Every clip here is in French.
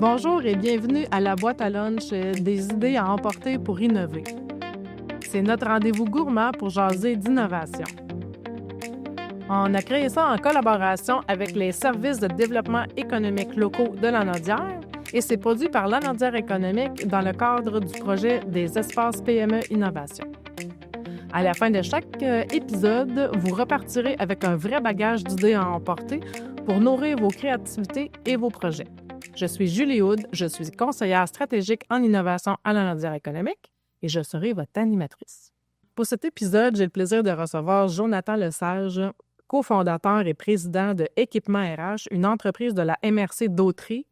Bonjour et bienvenue à la boîte à lunch des idées à emporter pour innover. C'est notre rendez-vous gourmand pour jaser d'innovation. On a créé ça en collaboration avec les services de développement économique locaux de Lanaudière et c'est produit par Lanaudière économique dans le cadre du projet des espaces PME Innovation. À la fin de chaque épisode, vous repartirez avec un vrai bagage d'idées à emporter pour nourrir vos créativités et vos projets. Je suis Julie Houd, je suis conseillère stratégique en innovation à Lanaudière économique et je serai votre animatrice. Pour cet épisode, j'ai le plaisir de recevoir Jonathan Lesage, cofondateur et président de Équipement RH, une entreprise de la MRC d'Autry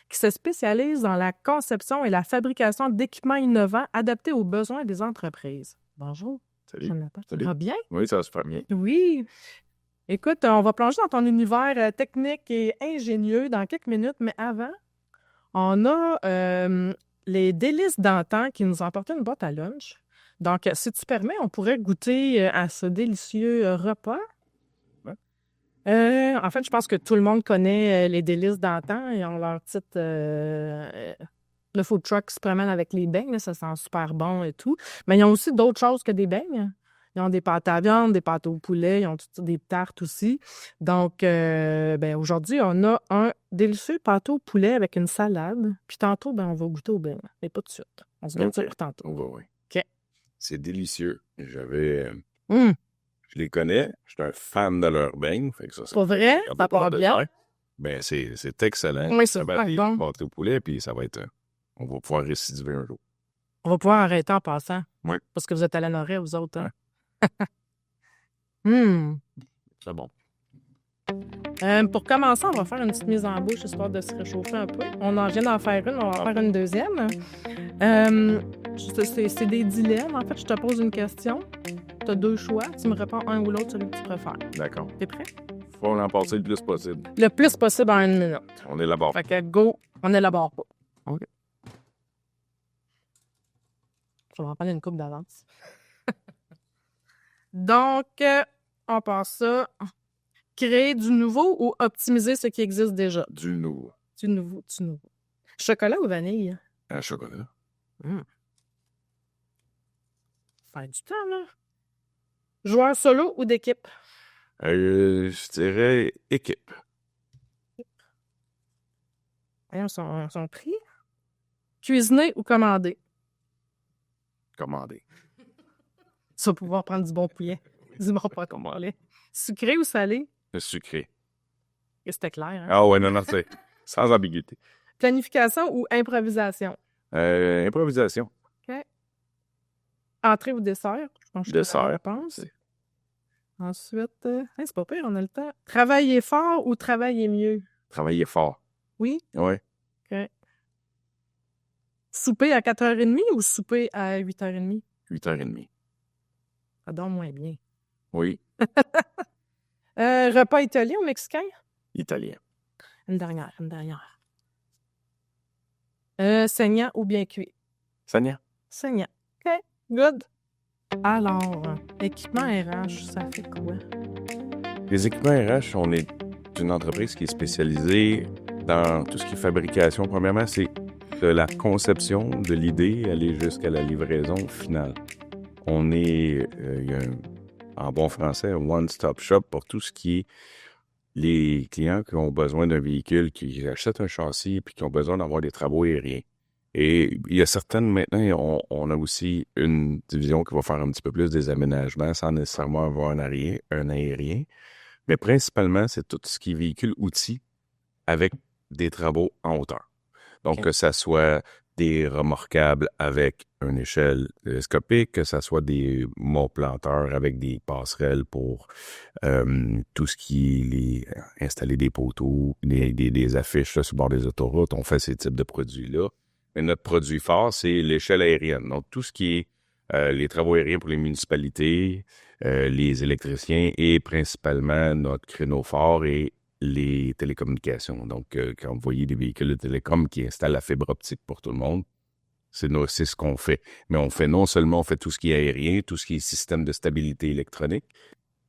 qui se spécialise dans la conception et la fabrication d'équipements innovants adaptés aux besoins des entreprises. Bonjour. Salut. Jonathan, Salut. ça va bien? Oui, ça va super bien. Oui. Écoute, on va plonger dans ton univers technique et ingénieux dans quelques minutes, mais avant, on a les délices d'antan qui nous ont apporté une boîte à lunch. Donc, si tu permets, on pourrait goûter à ce délicieux repas. Ouais. En fait, je pense que tout le monde connaît les délices d'antan. Ils ont leur petite... le food truck se promène avec les beignes, là, ça sent super bon et tout. Mais ils ont aussi d'autres choses que des beignes. Ils ont des pâtes à viande, des pâtes au poulet, ils ont des tartes aussi. Donc, aujourd'hui, on a un délicieux pâteau au poulet avec une salade. Puis tantôt, on va goûter au beignes. Mais pas tout de suite. On se garde ça pour tantôt. On va, oui. OK. C'est délicieux. Je les connais. Je suis un fan de leurs beignes. Fait que ça, Pas vrai? Ça part bien? Ben, c'est excellent. Oui, c'est super bon. Pâté au poulet, puis ça va être... on va pouvoir récidiver un jour. On va pouvoir arrêter en passant. Oui. Parce que vous êtes à la Norée, vous autres. Hein? C'est bon. Pour commencer, on va faire une petite mise en bouche histoire de se réchauffer un peu. On en vient d'en faire une, on va en faire une deuxième. C'est des dilemmes. En fait, je te pose une question. Tu as deux choix. Tu me réponds un ou l'autre, celui que tu préfères. D'accord. T'es prêt? Faut en passer le plus possible. Le plus possible en 1 minute. On élabore. Fait que go, on élabore pas. OK. Je vais en prendre une coupe d'avance. Donc, on passe ça. Créer du nouveau ou optimiser ce qui existe déjà? Du nouveau. Du nouveau. Chocolat ou vanille? Un chocolat. Faire du temps, là. Joueur solo ou d'équipe? Je dirais équipe. Voyons son prix. Cuisiner ou commander? Commander. Tu vas pouvoir prendre du bon poulet. Du bon pas commandé. Sucré ou salé? Le sucré. C'était clair, hein? Ah ouais, non, c'est sans ambiguïté. Planification ou improvisation? Improvisation. OK. Entrée ou dessert? Je pense que Dessert. la réponse. Ensuite, c'est pas pire, on a le temps. Travailler fort ou travailler mieux? Travailler fort. Oui? Oui. OK. Souper à 4h30 ou souper à 8h30? 8h30. Ça dort moins bien. Oui. Repas italien ou mexicain? Italien. Une dernière. Saignant ou bien cuit? Saignant. Saignant. OK, good. Alors, équipement RH, ça fait quoi? Les équipements RH, on est une entreprise qui est spécialisée dans tout ce qui est fabrication. Premièrement, c'est de la conception de l'idée, aller jusqu'à la livraison finale. On est, en bon français, un one-stop shop pour tout ce qui est les clients qui ont besoin d'un véhicule, qui achètent un châssis puis qui ont besoin d'avoir des travaux aériens. Et il y a certaines, maintenant, on a aussi une division qui va faire un petit peu plus des aménagements sans nécessairement avoir un aérien. Mais principalement, c'est tout ce qui est véhicule outils avec des travaux en hauteur. Donc, Okay. Que ça soit des remorquables avec une échelle télescopique, que ça soit des mots planteurs avec des passerelles pour tout ce qui est installer des poteaux, des affiches là, sur le bord des autoroutes. On fait ces types de produits-là. Mais notre produit phare, c'est l'échelle aérienne. Donc, tout ce qui est les travaux aériens pour les municipalités, les électriciens et principalement notre créneau fort et les télécommunications. Donc, quand vous voyez des véhicules de télécom qui installent la fibre optique pour tout le monde, c'est ce qu'on fait. Mais on fait non seulement on fait tout ce qui est aérien, tout ce qui est système de stabilité électronique,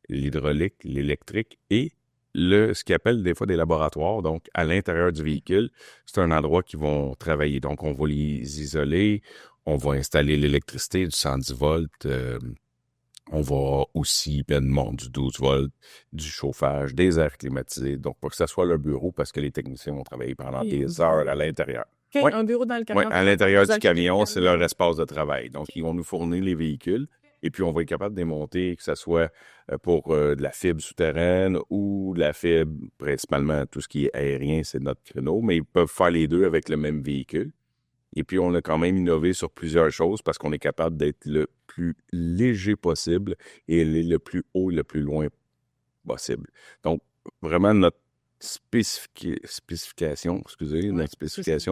l'hydraulique, l'électrique et ce qu'ils appellent des fois des laboratoires, donc à l'intérieur du véhicule, c'est un endroit qu'ils vont travailler. Donc, on va les isoler, on va installer l'électricité du 110 volts, on va aussi mettre du 12 volts, du chauffage, des airs climatisés. Donc, pour que ça soit leur bureau, parce que les techniciens vont travailler pendant des heures à l'intérieur. OK, un bureau dans le camion. Oui, à l'intérieur du camion, c'est leur espace de travail. Donc, ils vont nous fournir les véhicules et puis on va être capable de démonter, que ce soit pour de la fibre souterraine ou de la fibre, principalement tout ce qui est aérien, c'est notre créneau, mais ils peuvent faire les deux avec le même véhicule. Et puis, on a quand même innové sur plusieurs choses parce qu'on est capable d'être le plus léger possible et aller le plus haut, le plus loin possible. Donc, vraiment, notre spécification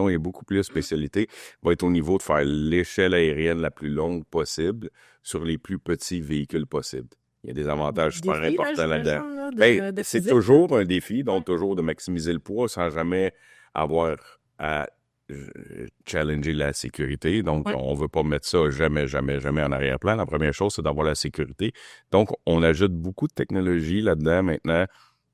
est beaucoup plus spécialité, va être au niveau de faire l'échelle aérienne la plus longue possible sur les plus petits véhicules possibles. Il y a des avantages super importants là-dedans. C'est toujours un défi, donc toujours de maximiser le poids sans jamais avoir à challenger la sécurité. Donc, on ne veut pas mettre ça jamais en arrière-plan. La première chose, c'est d'avoir la sécurité. Donc, on ajoute beaucoup de technologie là-dedans maintenant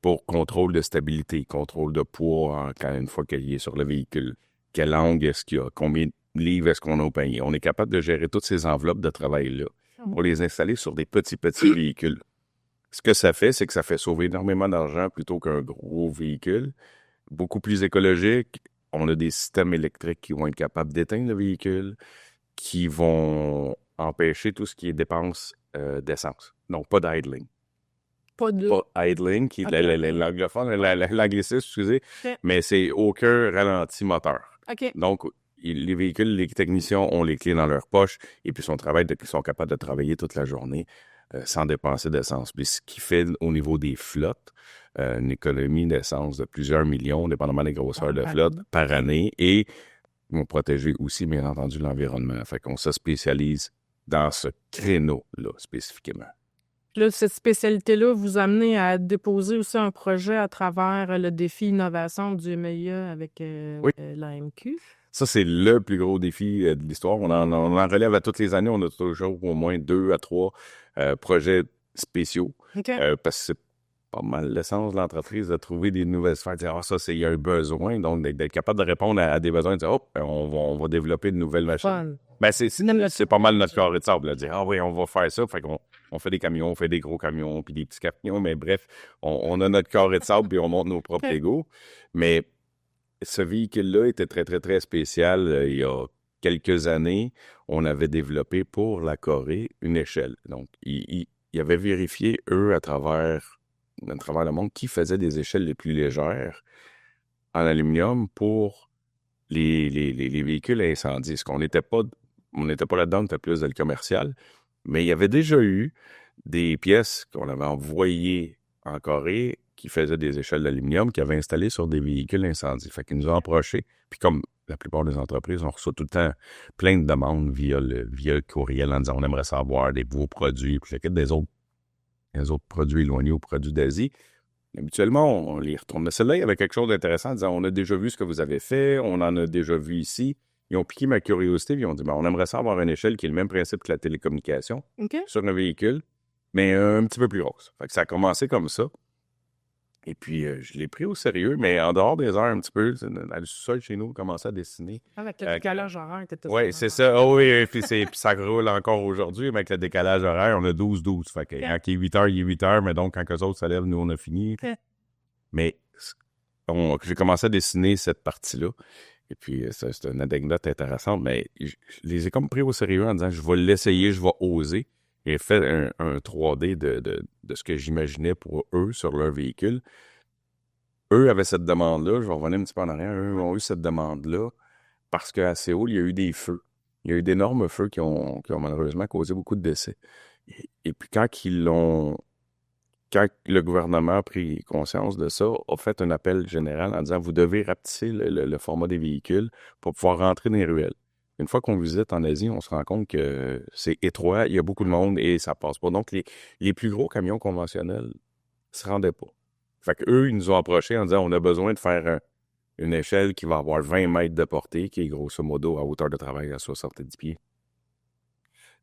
pour contrôle de stabilité, contrôle de poids une fois qu'il est sur le véhicule. Quel angle est-ce qu'il y a? Combien de livres est-ce qu'on a au panier? On est capable de gérer toutes ces enveloppes de travail-là pour les installer sur des petits véhicules. Ce que ça fait, c'est que ça fait sauver énormément d'argent plutôt qu'un gros véhicule. Beaucoup plus écologique. On a des systèmes électriques qui vont être capables d'éteindre le véhicule, qui vont empêcher tout ce qui est dépenses d'essence. Donc, pas d'idling. Pas idling, qui est l'anglophone, l'anglicisme, excusez, mais c'est aucun ralenti moteur. Donc, les véhicules, les techniciens ont les clés dans leur poche et puis ils sont capables de travailler toute la journée sans dépenser d'essence. Puis ce qui fait au niveau des flottes, une économie d'essence de plusieurs millions, dépendamment des grosseurs de flotte, par année, et ils vont protéger aussi, bien entendu, l'environnement. Fait qu'on se spécialise dans ce créneau-là, spécifiquement. Là, cette spécialité-là vous amenez à déposer aussi un projet à travers le défi innovation du MEIA avec l'AMQ. Ça, c'est le plus gros défi de l'histoire. On en relève à toutes les années. On a toujours au moins 2 à 3 projets spéciaux. Parce que c'est pas mal l'essence de l'entreprise de trouver des nouvelles sphères, de dire il y a un besoin, donc d'être capable de répondre à des besoins, de dire on va développer de nouvelles machines. C'est pas mal notre carré de sable, de dire on va faire ça, fait qu'on fait des camions, on fait des gros camions, puis des petits camions, mais bref, on a notre carré de sable, puis on monte nos propres Legos. Mais ce véhicule-là était très, très, très spécial. Il y a quelques années, on avait développé pour la Corée une échelle. Donc, ils avaient vérifié, eux, à travers le monde, qui faisait des échelles les plus légères en aluminium pour les véhicules à incendie. Parce qu'on n'était pas là-dedans, on était plus dans le commercial. Mais il y avait déjà eu des pièces qu'on avait envoyées en Corée qui faisaient des échelles d'aluminium qui avaient installées sur des véhicules incendies. Fait qu'ils nous ont approchés. Puis comme la plupart des entreprises, on reçoit tout le temps plein de demandes via le courriel en disant on aimerait savoir des nouveaux produits, puis des autres produits éloignés aux produits d'Asie. Habituellement, on les retourne. Mais celle-là, il y avait quelque chose d'intéressant en disant on a déjà vu ce que vous avez fait, on en a déjà vu ici. Ils ont piqué ma curiosité, puis ils ont dit on aimerait ça avoir une échelle qui est le même principe que la télécommunication sur un véhicule, mais un petit peu plus grosse. Fait que ça a commencé comme ça. Et puis, je l'ai pris au sérieux, mais en dehors des heures un petit peu, dans le sous-sol chez nous, on commençait à dessiner. Avec le décalage horaire, oui, c'est ça. Oh, oui, puis ça roule encore aujourd'hui, mais avec le décalage horaire, on a 12-12. Fait que quand il est 8 heures, il est 8 heures, mais donc quand eux autres se lèvent, nous, on a fini. Mais j'ai commencé à dessiner cette partie-là. Et puis, c'est une anecdote intéressante, mais je les ai comme pris au sérieux en disant je vais l'essayer, je vais oser. J'ai fait un 3D de ce que j'imaginais pour eux sur leur véhicule. Eux avaient cette demande-là. Je vais revenir un petit peu en arrière. Eux ont eu cette demande-là parce qu'à Séoul, il y a eu des feux. Il y a eu d'énormes feux qui ont malheureusement causé beaucoup de décès. Et puis quand le gouvernement a pris conscience de ça, a fait un appel général en disant vous devez rapetisser le format des véhicules pour pouvoir rentrer dans les ruelles. Une fois qu'on visite en Asie, on se rend compte que c'est étroit, il y a beaucoup de monde et ça passe pas. Donc, les plus gros camions conventionnels se rendaient pas. Fait qu'eux, ils nous ont approchés en disant on a besoin de faire une échelle qui va avoir 20 mètres de portée, qui est grosso modo à hauteur de travail à 70 pieds.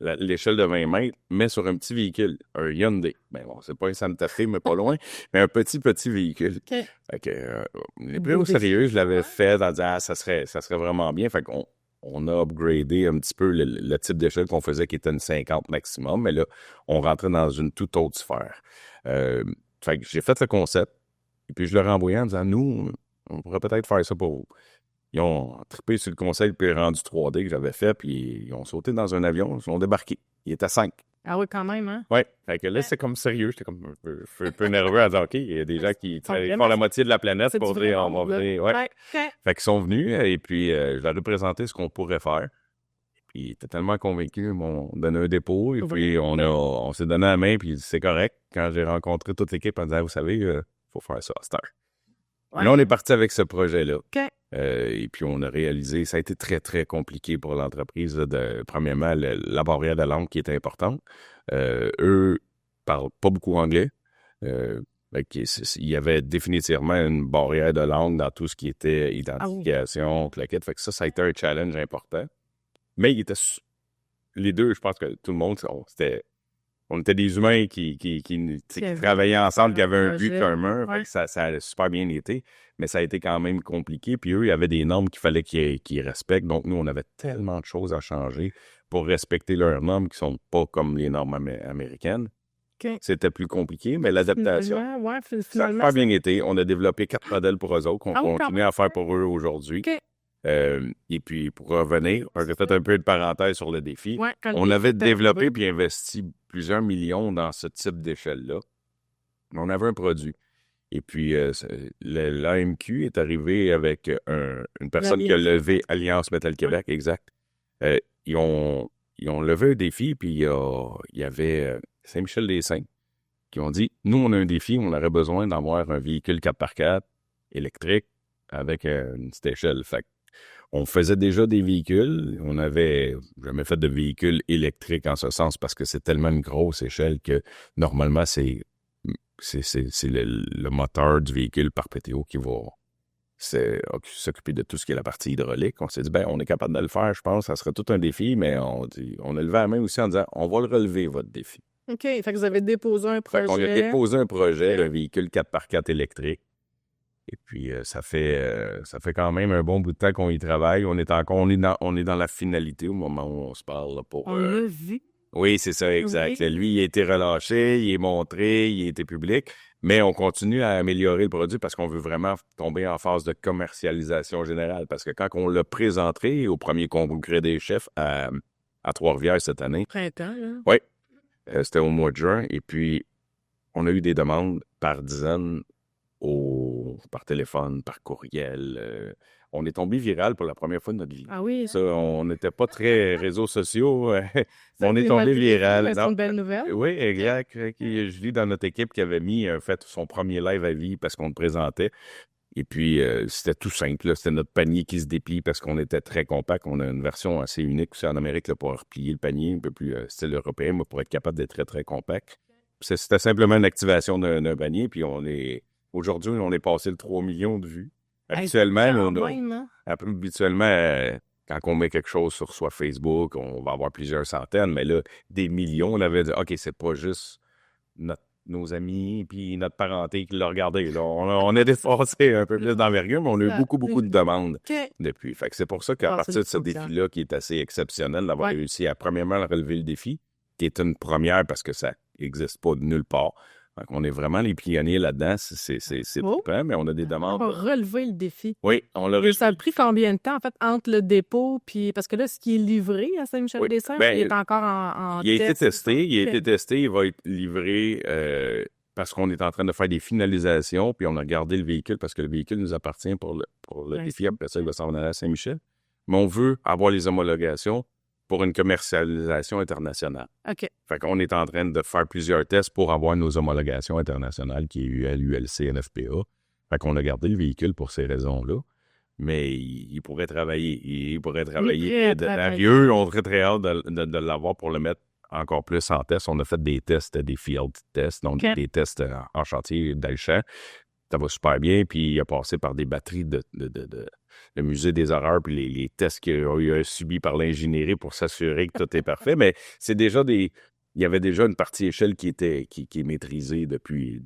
l'échelle de 20 mètres, mais sur un petit véhicule, un Hyundai. Ben bon, c'est pas un Santa Fe, mais pas loin, mais un petit véhicule. OK. Fait que, les plus au sérieux, je l'avais fait en disant, ça serait vraiment bien. Fait qu'on on a upgradé un petit peu le type d'échelle qu'on faisait, qui était une 50 maximum, mais là, on rentrait dans une toute autre sphère. Fait que j'ai fait le concept, et puis je leur ai envoyé en disant, nous, on pourrait peut-être faire ça pour vous. Ils ont trippé sur le concept puis le rendu 3D que j'avais fait, puis ils ont sauté dans un avion, ils ont débarqué. Il était 5. Ah oui, quand même, hein? Oui, fait que là, c'est comme sérieux. J'étais comme un peu nerveux à dire, OK, il y a des gens qui font la moitié de la planète pour dire, on va venir. Ouais. Fait qu'ils sont venus, et puis je leur ai présenté ce qu'on pourrait faire. Puis ils étaient tellement convaincus, ils m'ont donné un dépôt, et puis on s'est donné la main, puis c'est correct. Quand j'ai rencontré toute l'équipe, en disant, vous savez, il faut faire ça à cette heure. Ouais. Là, on est parti avec ce projet-là. Et puis, on a réalisé, ça a été très, très compliqué pour l'entreprise. Premièrement, la barrière de langue qui est importante. Eux parlent pas beaucoup anglais. Il y avait définitivement une barrière de langue dans tout ce qui était identification, claquette. Fait que ça a été un challenge important. Mais les deux, je pense que tout le monde, on était des humains qui travaillaient ensemble, qui avaient un but commun. Ouais. Ça a super bien été, mais ça a été quand même compliqué. Puis eux, il y avait des normes qu'il fallait qu'ils respectent. Donc, nous, on avait tellement de choses à changer pour respecter leurs normes qui sont pas comme les normes américaines. Okay. C'était plus compliqué, mais l'adaptation, ça a super bien été. On a développé 4 modèles pour eux autres qu'on continue à faire pour eux aujourd'hui. Okay. Et puis, pour revenir, on a fait un peu de parenthèse sur le défi. Ouais, on avait développé puis investi plusieurs millions dans ce type d'échelle-là. On avait un produit. Et puis, l'AMQ est arrivé avec une personne qui a levé Alliance Métal Québec, exact. Ils ont levé un défi, puis il y avait Saint-Michel-des-Saints qui ont dit, nous, on a un défi, on aurait besoin d'avoir un véhicule 4x4 électrique avec une petite échelle. Fait on faisait déjà des véhicules. On n'avait jamais fait de véhicules électriques en ce sens parce que c'est tellement une grosse échelle que normalement, c'est le moteur du véhicule par PTO qui va s'occuper de tout ce qui est la partie hydraulique. On s'est dit, on est capable de le faire, je pense. Ça serait tout un défi, mais on a levé la main aussi en disant, on va le relever, votre défi. OK. Fait que vous avez déposé un projet. On a déposé un projet, un véhicule 4x4 électrique. Et puis, ça fait quand même un bon bout de temps qu'on y travaille. On est dans la finalité au moment où on se parle. On l'a vu. Oui, c'est ça, exact. Oui. Lui, il a été relâché, il est montré, il a été public. Mais on continue à améliorer le produit parce qu'on veut vraiment tomber en phase de commercialisation générale. Parce que quand on l'a présenté au premier congrès des chefs à Trois-Rivières cette année. Printemps, là. Oui. C'était au mois de juin. Et puis, on a eu des demandes par dizaines par téléphone, par courriel. On est tombé viral pour la première fois de notre vie. Ah oui? Ça, on n'était pas très réseaux sociaux. On est tombé viral. C'est une belle nouvelle. Oui, exact. Je lis dans notre équipe qui avait mis fait son premier live à vie parce qu'on le présentait. Et puis, c'était tout simple. Là. C'était notre panier qui se déplie parce qu'on était très compact. On a une version assez unique aussi en Amérique là, pour replier le panier, un peu plus style européen, mais pour être capable d'être très, très compact. C'était simplement une activation d'un panier. Puis aujourd'hui, on est passé le 3 millions de vues. Habituellement, quand on met quelque chose sur soit Facebook, on va avoir plusieurs centaines, mais là, des millions, on avait dit, OK, c'est pas juste nos amis puis notre parenté qui l'a regardé. Là. On a dépassé un peu plus d'envergure, mais on a eu beaucoup, beaucoup de demandes depuis. Fait que c'est pour ça qu'à partir de ce défi-là, qui est assez exceptionnel, d'avoir réussi à, premièrement, relever le défi, qui est une première parce que ça n'existe pas de nulle part. Donc, on est vraiment les pionniers là-dedans. C'est trippant, mais on a des demandes. On va relever le défi. Oui, on l'a relevé. Ça a pris combien de temps, en fait, entre le dépôt puis... Parce que là, ce qui est livré à Saint-Michel-des-Saints, il est encore en test. Il a été testé. Il va être livré parce qu'on est en train de faire des finalisations, puis on a gardé le véhicule parce que le véhicule nous appartient pour le défi. Après ça, il va s'en aller à Saint-Michel. Mais on veut avoir les homologations pour une commercialisation internationale. OK. Fait qu'on est en train de faire plusieurs tests pour avoir nos homologations internationales, qui est UL, ULC, NFPA. Fait qu'on a gardé le véhicule pour ces raisons-là. Mais il pourrait travailler. Eux, on serait très hâte de l'avoir pour le mettre encore plus en test. On a fait des tests, des field tests, donc des tests en chantier d'Alchamp. Ça va super bien. Puis il a passé par des batteries le musée des horreurs puis les tests qu'il a subis par l'ingénierie pour s'assurer que tout est parfait. Mais c'est déjà il y avait déjà une partie échelle qui est maîtrisée depuis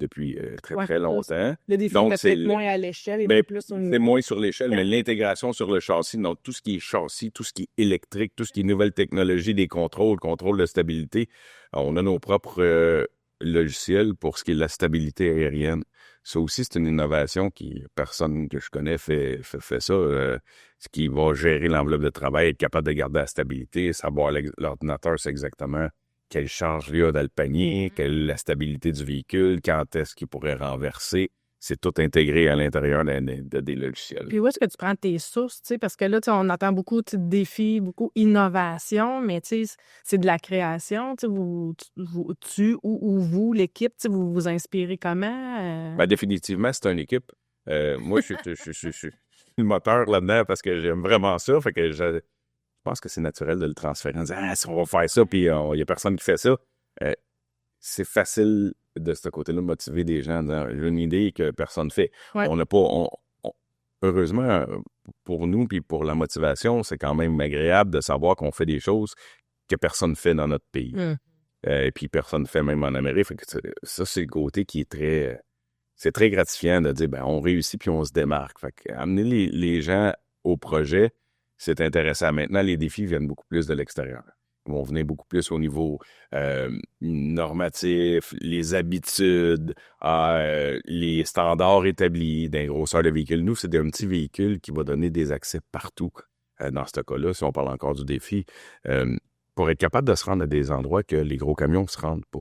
très, Ouais, très longtemps. le défi Donc, était c'est peut-être moins à l'échelle et ben, plus au c'est niveau. moins sur l'échelle, mais l'intégration sur le châssis, donc tout ce qui est châssis, tout ce qui est électrique, tout ce qui est nouvelle technologie, des contrôles de stabilité, on a nos propres logiciels pour ce qui est de la stabilité aérienne. Ça aussi, c'est une innovation qui, personne que je connais fait ça, ce qui va gérer l'enveloppe de travail, être capable de garder la stabilité, savoir l'ordinateur, c'est exactement quelle charge il y a dans le panier, quelle est la stabilité du véhicule, quand est-ce qu'il pourrait renverser. C'est tout intégré à l'intérieur des logiciels. Puis où est-ce que tu prends tes sources, tu sais, parce que là, tu sais, on entend beaucoup de défis, beaucoup innovation, mais tu sais, c'est de la création, tu sais, vous, l'équipe, tu sais, vous vous inspirez comment? Ben, définitivement, c'est une équipe. Moi, je suis le moteur là-dedans parce que j'aime vraiment ça. Fait que je pense que c'est naturel de le transférer en disant « Ah, si on va faire ça, puis il n'y a personne qui fait ça. C'est facile de ce côté-là de motiver des gens en disant « J'ai une idée que personne ne fait. Ouais. On n'a pas... heureusement, pour nous, puis pour la motivation, c'est quand même agréable de savoir qu'on fait des choses que personne ne fait dans notre pays. Et puis personne ne fait même en Amérique. Fait que ça, c'est le côté qui est très... c'est très gratifiant de dire, ben on réussit puis on se démarque. Fait que amener les gens au projet, c'est intéressant. Maintenant, les défis viennent beaucoup plus de l'extérieur. Ils vont venir beaucoup plus au niveau normatif, les habitudes, les standards établis d'un grosseur de véhicule. Nous, c'est un petit véhicule qui va donner des accès partout dans ce cas-là, si on parle encore du défi, pour être capable de se rendre à des endroits que les gros camions ne se rendent pas.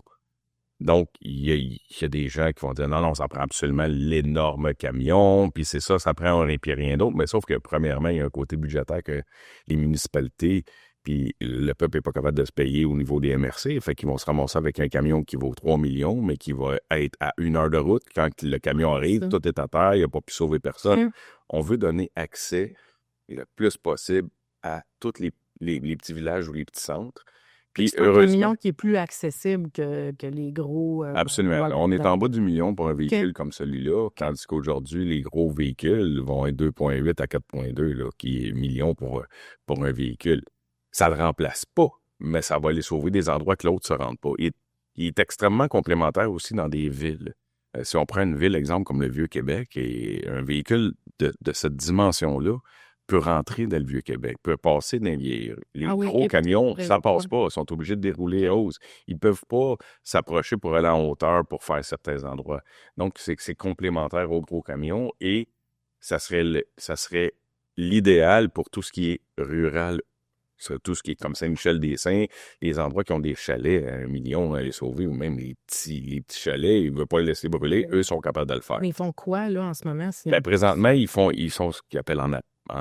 Donc, il y a des gens qui vont dire « Non, ça prend absolument l'énorme camion, puis c'est ça prend un et puis rien d'autre. » Mais sauf que, premièrement, il y a un côté budgétaire que les municipalités puis le peuple n'est pas capable de se payer au niveau des MRC. Fait qu'ils vont se ramasser avec un camion qui vaut 3 millions, mais qui va être à 1 heure de route. Quand le camion arrive, tout est à terre, il n'a pas pu sauver personne. On veut donner accès le plus possible à tous les petits villages ou les petits centres. Puis, c'est un camion qui est plus accessible que les gros... absolument. Voilà. On est en bas du million pour un véhicule comme celui-là, tandis qu'aujourd'hui, les gros véhicules vont être 2,8 à 4,2, là, qui est million pour un véhicule. Ça ne le remplace pas, mais ça va aller sauver des endroits que l'autre ne se rende pas. Il est extrêmement complémentaire aussi dans des villes. Si on prend une ville, exemple, comme le Vieux-Québec, et un véhicule de cette dimension-là peut rentrer dans le Vieux-Québec, peut passer dans les gros camions, ça ne passe pas. Ils sont obligés de dérouler hausse. Ils ne peuvent pas s'approcher pour aller en hauteur pour faire certains endroits. Donc, c'est complémentaire aux gros camions et ça serait l'idéal pour tout ce qui est rural, tout ce qui est comme Saint-Michel-des-Saints, les endroits qui ont des chalets à 1 million à les sauver, ou même les petits chalets, ils ne veulent pas les laisser brûler, eux sont capables de le faire. Mais ils font quoi, là, en ce moment? Présentement, ils sont ce qu'ils appellent en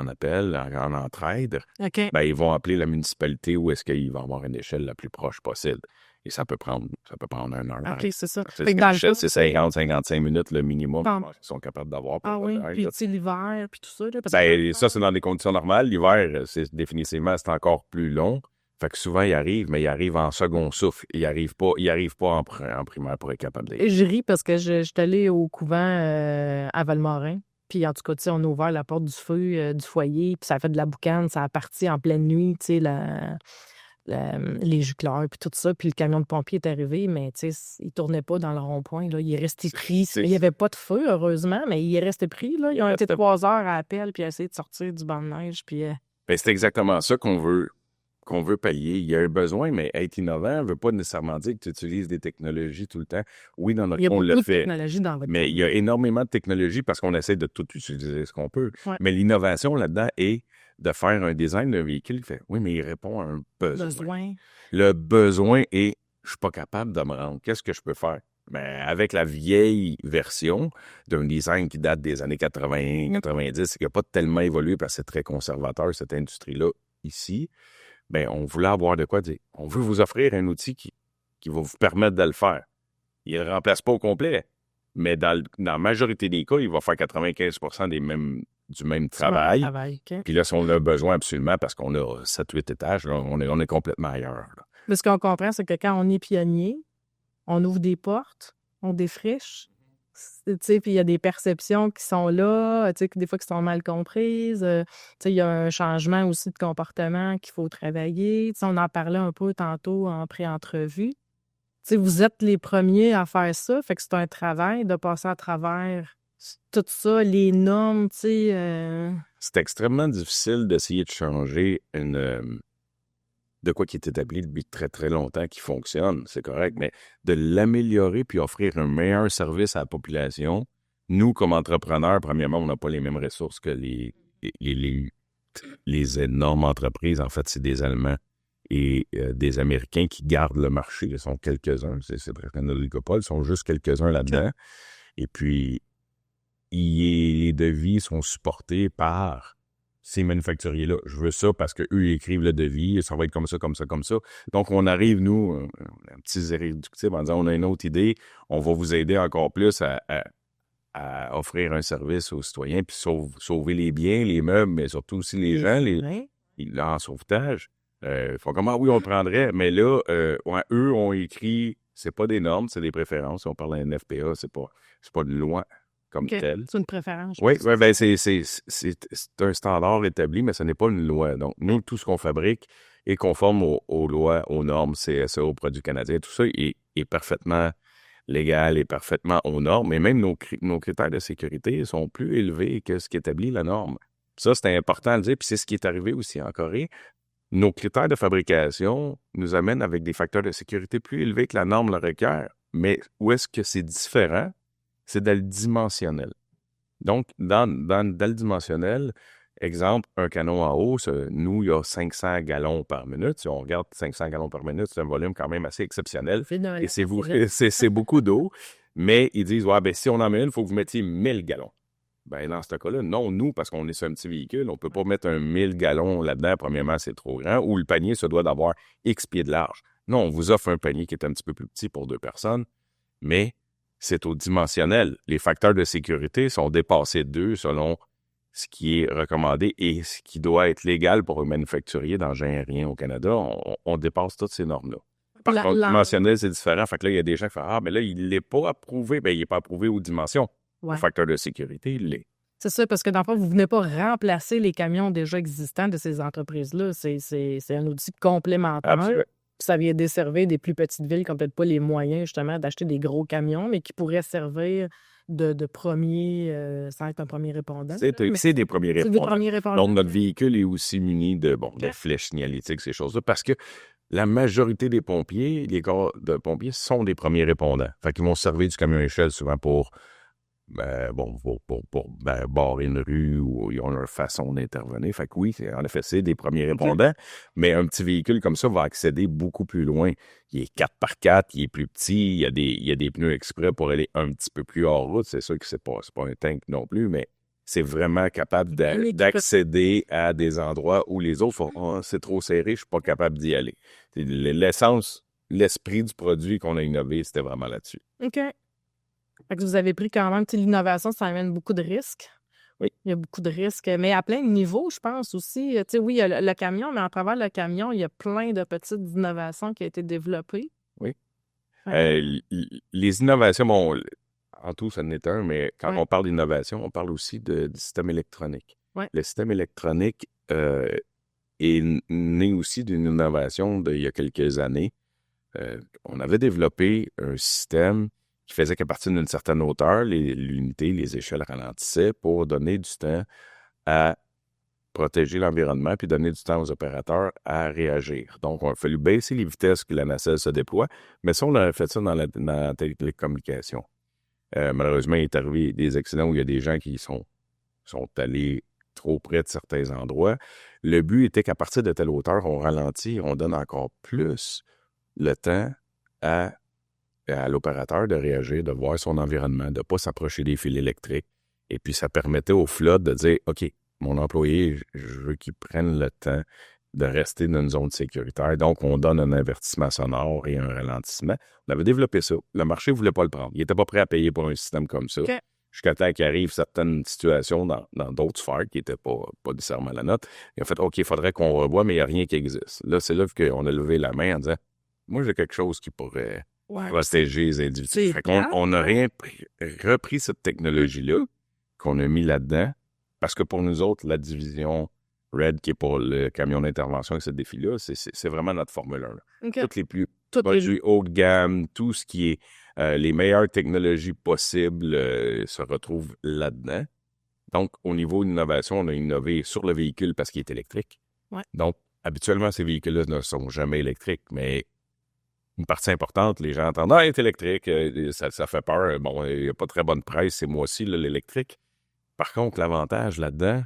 appel, en entraide. Okay. Ils vont appeler la municipalité où est-ce qu'il va avoir une échelle la plus proche possible. Et ça peut prendre 1 heure. OK, c'est ça. C'est 50-55 minutes le minimum qu'ils sont capables d'avoir. Puis tu sais, l'hiver, puis tout ça. Là, ça, c'est dans des conditions normales. L'hiver, c'est encore plus long. Fait que souvent, il arrive en second souffle. Il arrive pas en primaire pour être capable d'être. Je ris parce que je suis allée au couvent à Valmorin. Puis en tout cas, tu sais, on a ouvert la porte du feu, du foyer, puis ça a fait de la boucane. Ça a parti en pleine nuit, tu sais, les gicleurs, puis tout ça. Puis le camion de pompier est arrivé, mais tu sais, il tournait pas dans le rond-point. Là. Il est resté pris. Il n'y avait pas de feu, heureusement, mais il est resté pris. Là. Ils ont été 3 heures à appel, puis essayé de sortir du banc de neige. Puis, c'est exactement ça qu'on veut pallier. Il y a un besoin, mais être innovant ne veut pas nécessairement dire que tu utilises des technologies tout le temps. Oui, dans notre cas, on le fait. Mais il y a énormément de technologies parce qu'on essaie de tout utiliser ce qu'on peut. Ouais. Mais l'innovation là-dedans est de faire un design d'un véhicule qui fait « Oui, mais il répond à un besoin. » Le besoin est « Je suis pas capable de me rendre. Qu'est-ce que je peux faire? » Mais avec la vieille version d'un design qui date des années 80-90, qui n'a pas tellement évolué parce que c'est très conservateur, cette industrie-là, ici, on voulait avoir de quoi dire. On veut vous offrir un outil qui va vous permettre de le faire. Il ne le remplace pas au complet, mais dans la majorité des cas, il va faire 95% du même travail. Okay. Puis là, si on a besoin absolument, parce qu'on a 7-8 étages, là, on est complètement ailleurs. Là. Mais ce qu'on comprend, c'est que quand on est pionnier, on ouvre des portes, on défriche. Tu sais, puis il y a des perceptions qui sont là, tu sais, des fois qui sont mal comprises. Tu sais, il y a un changement aussi de comportement qu'il faut travailler. Tu sais, on en parlait un peu tantôt en pré-entrevue. Tu sais, vous êtes les premiers à faire ça, fait que c'est un travail de passer à travers tout ça, les normes, tu sais. C'est extrêmement difficile d'essayer de changer de quoi qui est établi depuis très, très longtemps, qui fonctionne, c'est correct, mais de l'améliorer puis offrir un meilleur service à la population. Nous, comme entrepreneurs, premièrement, on n'a pas les mêmes ressources que les énormes entreprises. En fait, c'est des Allemands et des Américains qui gardent le marché. Ils sont quelques-uns, c'est presque un oligopole, ils sont juste quelques-uns là-dedans. Et puis, les devis sont supportés par ces manufacturiers-là. Je veux ça parce qu'eux, ils écrivent le devis, ça va être comme ça, comme ça, comme ça. Donc, on arrive, nous, un petit irréductible en disant, on a une autre idée, on va vous aider encore plus à offrir un service aux citoyens, puis sauver les biens, les meubles, mais surtout aussi les gens, en sauvetage. Ils font comme, ah oui, on le prendrait, mais là, eux ont écrit, c'est pas des normes, c'est des préférences. On parle d'un FPA, c'est pas une loi comme telle. C'est une préférence. Oui, ben c'est un standard établi, mais ce n'est pas une loi. Donc, nous, tout ce qu'on fabrique est conforme aux lois, aux normes CSA, aux produits canadiens. Tout ça est parfaitement légal et parfaitement aux normes. Et même nos critères de sécurité sont plus élevés que ce qui établit la norme. Ça, c'est important à le dire. Puis c'est ce qui est arrivé aussi en Corée. Nos critères de fabrication nous amènent avec des facteurs de sécurité plus élevés que la norme le requiert. Mais où est-ce que c'est différent? C'est dans le dimensionnel. Donc, dans le dimensionnel, exemple, un canon à eau, nous, il y a 500 gallons par minute. Si on regarde 500 gallons par minute, c'est un volume quand même assez exceptionnel. Et c'est beaucoup d'eau. Mais ils disent, ouais, ben si on en met une, il faut que vous mettiez 1000 gallons. Ben dans ce cas-là, non, nous, parce qu'on est sur un petit véhicule, on ne peut pas mettre un 1000 gallons là-dedans. Premièrement, c'est trop grand. Ou le panier se doit d'avoir X pieds de large. Non, on vous offre un panier qui est un petit peu plus petit pour 2 personnes, mais c'est au dimensionnel. Les facteurs de sécurité sont dépassés d'eux selon ce qui est recommandé et ce qui doit être légal pour un manufacturier d'engins aériens au Canada. On dépasse toutes ces normes-là. Par contre, dimensionnel, c'est différent. Fait que là, il y a des gens qui font « Ah, mais là, il n'est pas approuvé. » Bien, il n'est pas approuvé aux dimensions. Ouais. Le facteur de sécurité, il l'est. C'est ça, parce que dans le fond, vous ne venez pas remplacer les camions déjà existants de ces entreprises-là. C'est un outil complémentaire. Absolument. Ça vient desservir des plus petites villes qui n'ont peut-être pas les moyens, justement, d'acheter des gros camions, mais qui pourraient servir de premier, sans être un premier répondant. C'est des premiers répondants. Donc, notre véhicule est aussi muni de flèches signalétiques, ces choses-là, parce que la majorité des pompiers, les corps de pompiers, sont des premiers répondants. Fait qu'ils vont se servir du camion échelle souvent pour barrer une rue ou ils ont leur façon d'intervenir. Fait que oui, en effet, c'est des premiers répondants, mais un petit véhicule comme ça va accéder beaucoup plus loin. Il est 4x4, il est plus petit, il y a des pneus exprès pour aller un petit peu plus hors route. C'est sûr que c'est pas un tank non plus, mais c'est vraiment capable d'accéder à des endroits où les autres font « Oh, c'est trop serré, je suis pas capable d'y aller ». L'essence, l'esprit du produit qu'on a innové, c'était vraiment là-dessus. OK. Fait que vous avez pris quand même, l'innovation, ça amène beaucoup de risques. Oui. Il y a beaucoup de risques, mais à plein de niveaux, je pense aussi. Oui, il y a le camion, mais à travers le camion, il y a plein de petites innovations qui ont été développées. Oui. Les innovations, en tout, ça n'est un, mais quand on parle d'innovation, on parle aussi du système électronique. Oui. Le système électronique est né aussi d'une innovation d'il y a quelques années. On avait développé un système qui faisait qu'à partir d'une certaine hauteur, l'unité, les échelles ralentissaient pour donner du temps à protéger l'environnement puis donner du temps aux opérateurs à réagir. Donc, il a fallu baisser les vitesses que la nacelle se déploie, mais ça, on a fait ça dans la télécommunication. Malheureusement, il est arrivé des accidents où il y a des gens qui sont allés trop près de certains endroits. Le but était qu'à partir de telle hauteur, on ralentit, on donne encore plus le temps à l'opérateur de réagir, de voir son environnement, de ne pas s'approcher des fils électriques. Et puis, ça permettait aux flottes de dire, OK, mon employé, je veux qu'il prenne le temps de rester dans une zone sécuritaire. Donc, on donne un avertissement sonore et un ralentissement. On avait développé ça. Le marché ne voulait pas le prendre. Il n'était pas prêt à payer pour un système comme ça. Okay. Jusqu'à temps qu'il arrive certaines situations dans d'autres sphères qui n'étaient pas nécessairement la nôtre. Ils ont fait, OK, il faudrait qu'on revoie, mais il n'y a rien qui existe. Là, c'est là qu'on a levé la main en disant, moi, j'ai quelque chose qui pourrait protéger les individus. C'est Fait qu'on plate, on a repris cette technologie-là qu'on a mis là-dedans parce que pour nous autres, la division Red, qui est pour le camion d'intervention avec ce défi-là, c'est vraiment notre Formule 1. Là. OK. Toutes les produits haut de gamme, tout ce qui est les meilleures technologies possibles se retrouvent là-dedans. Donc, au niveau d'innovation, on a innové sur le véhicule parce qu'il est électrique. Ouais. Donc, habituellement, ces véhicules-là ne sont jamais électriques, mais une partie importante, les gens entendent « Ah, il est électrique, ça fait peur. Bon, il n'y a pas très bonne presse ces mois-ci, là, l'électrique. » Par contre, l'avantage là-dedans,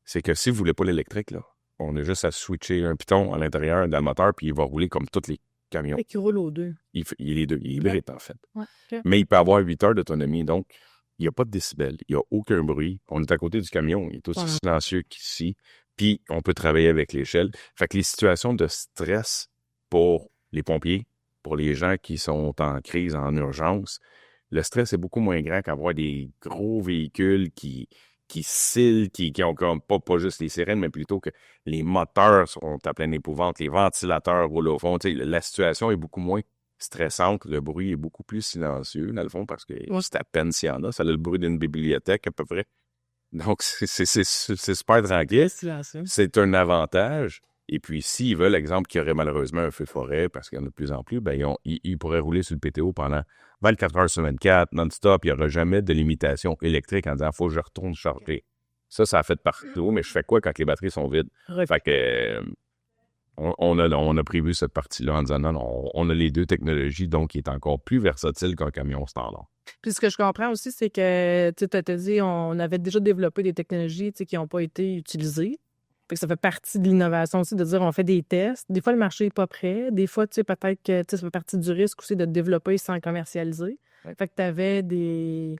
c'est que si vous ne voulez pas l'électrique, là, on a juste à switcher un piton à l'intérieur dans le moteur, puis il va rouler comme tous les camions. Et qui roule aux deux. Il est les deux, il est hybride, en fait. Ouais. Okay. Mais il peut avoir 8 heures d'autonomie, donc il n'y a pas de décibels, il n'y a aucun bruit. On est à côté du camion, il est aussi silencieux qu'ici, puis on peut travailler avec l'échelle. Fait que les situations de stress pour les pompiers, pour les gens qui sont en crise, en urgence, le stress est beaucoup moins grand qu'avoir des gros véhicules qui scillent, qui ont comme pas juste les sirènes, mais plutôt que les moteurs sont à pleine épouvante, les ventilateurs roulent au fond. La situation est beaucoup moins stressante, le bruit est beaucoup plus silencieux, dans le fond, parce que c'est à peine s'il y en a. Ça a le bruit d'une bibliothèque, à peu près. Donc, c'est super tranquille. C'est un avantage. Et puis, s'ils veulent, exemple, qu'il y aurait malheureusement un feu de forêt, parce qu'il y en a de plus en plus, ben ils pourraient rouler sur le PTO pendant 24 heures sur 24, non-stop. Il n'y aura jamais de limitation électrique en disant « Faut que je retourne charger ». Ça a fait partout, mais je fais quoi quand les batteries sont vides? Fait que on a prévu cette partie-là en disant non, on a les deux technologies, donc il est encore plus versatile qu'un camion standard. Puis ce que je comprends aussi, c'est que tu as dit on avait déjà développé des technologies qui n'ont pas été utilisées. Fait que ça fait partie de l'innovation aussi de dire on fait des tests. Des fois, le marché n'est pas prêt. Des fois, peut-être que ça fait partie du risque aussi de développer sans commercialiser. Ouais. Fait que tu avais des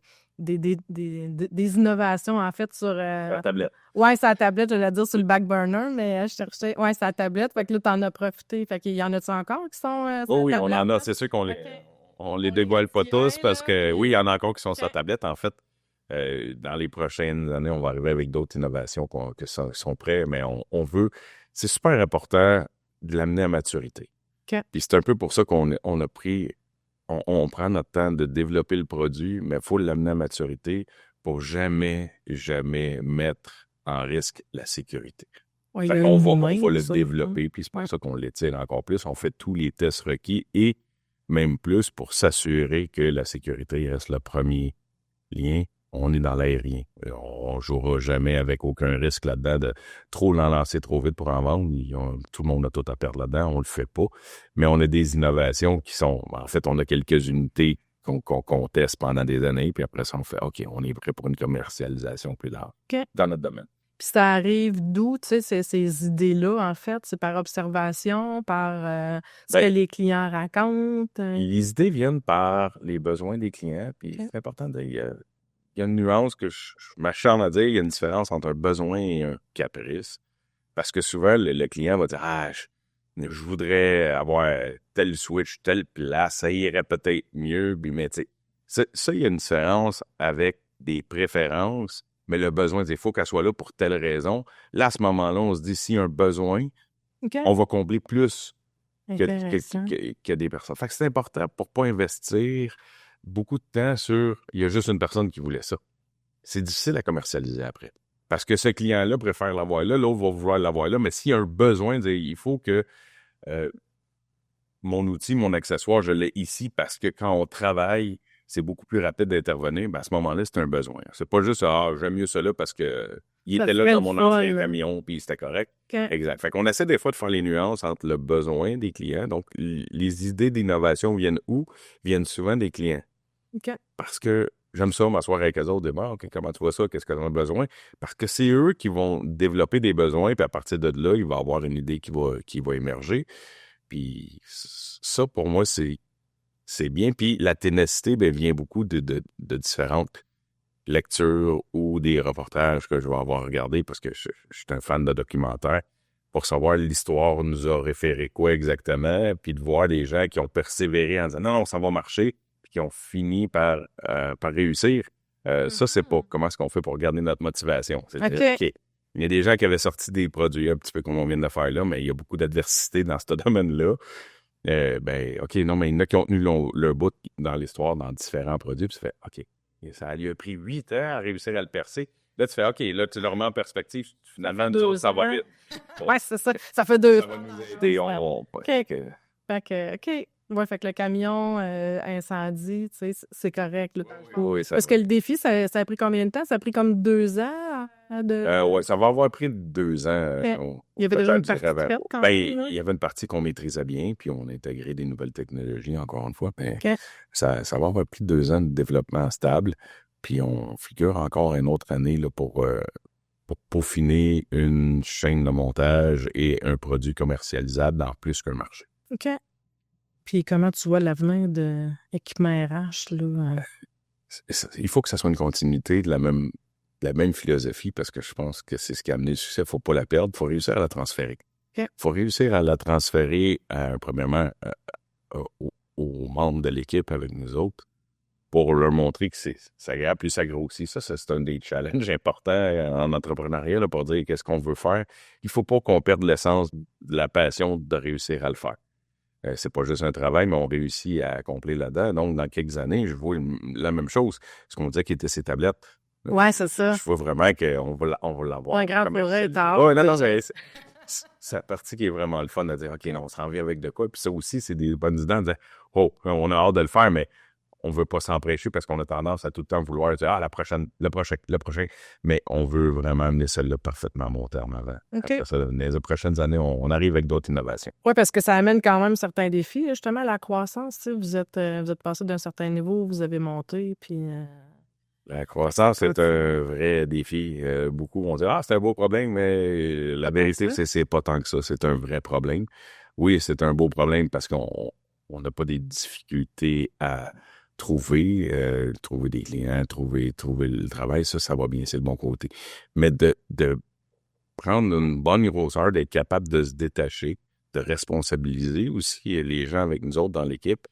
innovations, en fait, sur... la tablette. Oui, c'est la tablette, j'allais dire sur le back burner, mais je cherchais... Oui, c'est la tablette. Fait que là, t'en as profité. Fait qu'il y en a-tu encore qui sont sur oui, la tablette? On en a. C'est sûr qu'on on les dévoile pas tous parce que, oui, il y en a encore qui sont sur la tablette. En fait, dans les prochaines années, on va arriver avec d'autres innovations qui sont prêtes, mais on veut... C'est super important de l'amener à maturité. Okay. Puis c'est un peu pour ça qu'on a pris... On prend notre temps de développer le produit, mais il faut l'amener à maturité pour jamais mettre en risque la sécurité. Oui, on va le développer, puis c'est pour ça qu'on l'étire encore plus. On fait tous les tests requis et même plus pour s'assurer que la sécurité reste le premier lien. On est dans l'aérien. On ne jouera jamais avec aucun risque là-dedans de trop l'en lancer trop vite pour en vendre. Tout le monde a tout à perdre là-dedans. On ne le fait pas. Mais on a des innovations qui sont... En fait, on a quelques unités qu'on teste pendant des années. Puis après ça, on fait OK, on est prêt pour une commercialisation plus large dans notre domaine. Puis ça arrive d'où, tu sais, ces idées-là, en fait? C'est par observation, par ce que les clients racontent? Les idées viennent par les besoins des clients. Puis c'est important de... Il y a une nuance que je m'acharne à dire, il y a une différence entre un besoin et un caprice. Parce que souvent, le client va dire « Ah, je voudrais avoir tel switch, telle place, ça irait peut-être mieux. » Mais tu sais, ça, il y a une différence avec des préférences, mais le besoin, il faut qu'elle soit là pour telle raison. Là, à ce moment-là, on se dit, s'il y a un besoin, on va combler plus que des personnes. Fait que c'est important pour pas investir beaucoup de temps sur « il y a juste une personne qui voulait ça ». C'est difficile à commercialiser après. Parce que ce client-là préfère l'avoir là, l'autre va vouloir l'avoir là, mais s'il y a un besoin, il faut que mon outil, mon accessoire, je l'ai ici parce que quand on travaille, c'est beaucoup plus rapide d'intervenir. Ben à ce moment-là, c'est un besoin. C'est pas juste « Ah, j'aime mieux ça là parce que il était là dans mon ancien camion puis c'était correct. » Exact. Fait qu'on essaie des fois de faire les nuances entre le besoin des clients. Donc, les idées d'innovation viennent où? Viennent souvent des clients. Parce que j'aime ça m'asseoir avec eux autres, dire OK, comment tu vois ça, qu'est-ce que tu as besoin? Parce que c'est eux qui vont développer des besoins, puis à partir de là, il va y avoir une idée qui va émerger. Puis ça, pour moi, c'est bien. Puis la ténacité vient beaucoup de différentes lectures ou des reportages que je vais avoir regardés parce que je suis un fan de documentaires pour savoir l'histoire nous a référé quoi exactement, puis de voir des gens qui ont persévéré en disant non, ça va marcher, qui ont fini par réussir. Ça, c'est pas comment est-ce qu'on fait pour garder notre motivation. C'est OK. Il y a des gens qui avaient sorti des produits un petit peu comme on vient de faire là, mais il y a beaucoup d'adversité dans ce domaine-là. OK, non, mais il y en a qui ont tenu leur bout dans l'histoire, dans différents produits, puis tu fais, OK, et ça lui a pris 8 ans à réussir à le percer. Là, tu fais, OK, là, tu le remets en perspective. Finalement, nous autres, ça va vite. Bon, Ouais, c'est ça. Ça fait 2 ça va nous aider. OK. Fait que, OK. Ouais, fait que le camion incendie, tu sais, c'est correct. Là, Oui, ça parce que le défi, ça a pris combien de temps? Ça a pris comme 2 ans ouais, ça va avoir pris 2 ans. Il y avait déjà une partie avant. faite quand Ben, même. il y avait une partie qu'on maîtrisait bien, puis on a intégré des nouvelles technologies, encore une fois. Mais OK. ça va avoir pris 2 ans de développement stable, puis on figure encore une autre année là, pour peaufiner une chaîne de montage et un produit commercialisable dans plus qu'un marché. OK. Puis comment tu vois l'avenir de l'équipement RH, là? Il faut que ça soit une continuité de la même philosophie, parce que je pense que c'est ce qui a amené le succès. Il ne faut pas la perdre, il faut réussir à la transférer. Il faut réussir à la transférer, premièrement, aux membres de l'équipe avec nous autres, pour leur montrer que c'est agréable, puis ça grossit. Ça, c'est un des challenges importants en entrepreneuriat, là, pour dire qu'est-ce qu'on veut faire. Il ne faut pas qu'on perde l'essence de la passion de réussir à le faire. C'est pas juste un travail, mais on réussit à accomplir là-dedans. Donc, dans quelques années, je vois la même chose. Ce qu'on disait qui était ces tablettes. Ouais, c'est ça. Je vois vraiment qu'on va l'avoir. Un grand projet, Oui, non, c'est la partie qui est vraiment le fun de dire, OK, non, on s'en vient avec de quoi. Puis ça aussi, c'est des bonnes idées de dire, oh, on a hâte de le faire, mais on veut pas s'empêcher parce qu'on a tendance à tout le temps vouloir dire, le prochain. Mais on veut vraiment amener celle-là parfaitement à mon terme avant. OK. Après ça, dans les prochaines années, on arrive avec d'autres innovations. Oui, parce que ça amène quand même certains défis, justement, la croissance. Tu sais, vous êtes passé d'un certain niveau, vous avez monté, puis... La croissance, c'est un vrai défi. Beaucoup vont dire, c'est un beau problème, mais la vérité, c'est pas tant que ça. C'est un vrai problème. Oui, c'est un beau problème parce qu'on n'a pas des difficultés à trouver des clients, trouver le travail. Ça va bien, c'est le bon côté. Mais de prendre une bonne grosseur, d'être capable de se détacher, de responsabiliser aussi les gens avec nous autres dans l'équipe,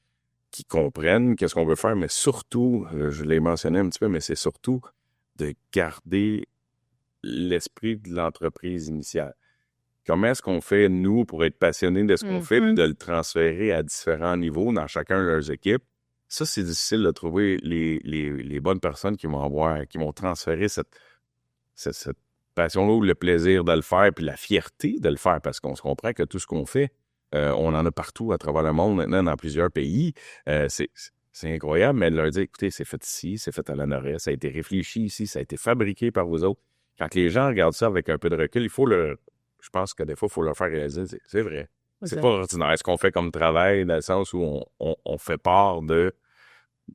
qui comprennent qu'est-ce qu'on veut faire, mais surtout, je l'ai mentionné un petit peu, mais c'est surtout de garder l'esprit de l'entreprise initiale. Comment est-ce qu'on fait, nous, pour être passionnés de ce qu'on fait, puis de le transférer à différents niveaux dans chacun de leurs équipes? Ça, c'est difficile de trouver les bonnes personnes qui vont transférer cette passion-là ou le plaisir de le faire, puis la fierté de le faire, parce qu'on se comprend que tout ce qu'on fait, on en a partout à travers le monde maintenant, dans plusieurs pays. C'est incroyable, mais de leur dire, écoutez, c'est fait ici, c'est fait à la Nord-Est, ça a été réfléchi ici, ça a été fabriqué par vous autres. Quand les gens regardent ça avec un peu de recul, je pense que des fois, il faut leur faire réaliser, c'est vrai. C'est pas ordinaire ce qu'on fait comme travail, dans le sens où on fait part de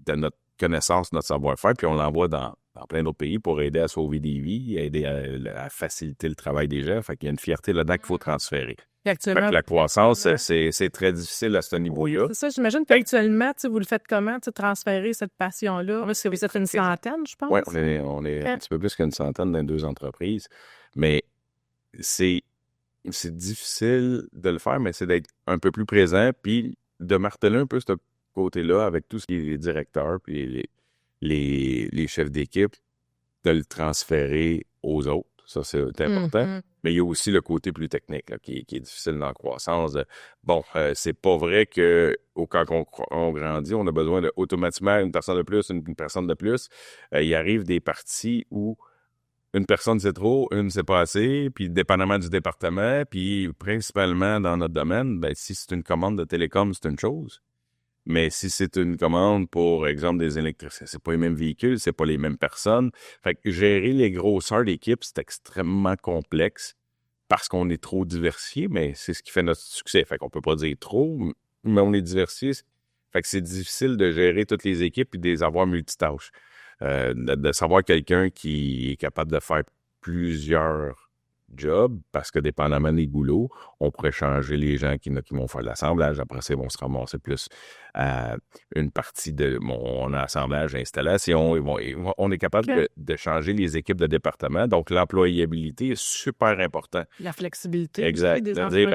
notre connaissance, notre savoir-faire, puis on l'envoie dans plein d'autres pays pour aider à sauver des vies, aider à faciliter le travail des gens. Fait qu'il y a une fierté là-dedans qu'il faut transférer. Fait que la croissance, c'est très difficile à ce niveau-là. C'est ça, j'imagine qu'actuellement, vous le faites comment, transférer cette passion-là? Vous êtes une centaine, je pense? Oui, on est un petit peu plus qu'une centaine dans 2 entreprises. Mais c'est difficile de le faire, mais c'est d'être un peu plus présent, puis de marteler un peu ce côté-là avec tout ce qui est les directeurs, puis les chefs d'équipe, de le transférer aux autres. Ça, c'est important. Mais il y a aussi le côté plus technique là, qui est difficile dans la croissance. C'est pas vrai que quand on grandit, on a besoin de automatiquement une personne de plus, une personne de plus. Il arrive des parties où une personne c'est trop, une c'est pas assez, puis dépendamment du département, puis principalement dans notre domaine, si c'est une commande de télécom, c'est une chose. Mais si c'est une commande, pour exemple, des électriciens, c'est pas les mêmes véhicules, c'est pas les mêmes personnes. Fait que gérer les grosseurs d'équipe, c'est extrêmement complexe parce qu'on est trop diversifié, mais c'est ce qui fait notre succès. Fait qu'on peut pas dire trop, mais on est diversifié. Fait que c'est difficile de gérer toutes les équipes et de les avoir multitâches. De savoir quelqu'un qui est capable de faire plusieurs job, parce que dépendamment des boulots, on pourrait changer les gens qui vont faire de l'assemblage. Après ça, ils vont se ramasser plus à une partie de mon assemblage, installation. On est capable de changer les équipes de département. Donc, l'employabilité est super important. La flexibilité. Exact. C'est-à-dire,